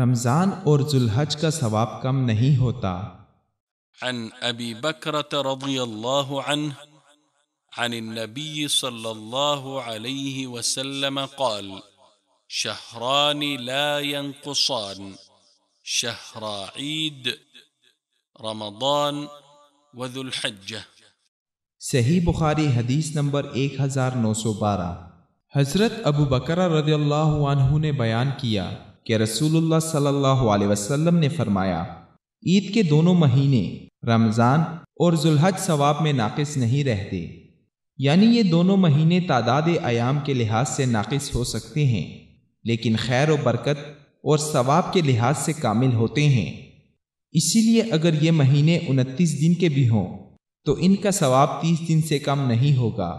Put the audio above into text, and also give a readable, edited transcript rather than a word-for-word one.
رمضان اور ذوالحج کا ثواب کم نہیں ہوتا۔ عن ابی بکرۃ رضی اللہ عنہ عن النبی صلی اللہ علیہ وسلم قال شہران لا ينقصان شہر عید رمضان وذو الحجہ۔ صحیح بخاری حدیث نمبر 1912۔ حضرت ابو بکر رضی اللہ عنہ نے بیان کیا کہ رسول اللہ صلی اللہ علیہ وسلم نے فرمایا، عید کے دونوں مہینے رمضان اور ذوالحج ثواب میں ناقص نہیں رہتے، یعنی یہ دونوں مہینے تعداد ایام کے لحاظ سے ناقص ہو سکتے ہیں لیکن خیر و برکت اور ثواب کے لحاظ سے کامل ہوتے ہیں۔ اسی لیے اگر یہ مہینے 29 دن کے بھی ہوں تو ان کا ثواب 30 دن سے کم نہیں ہوگا۔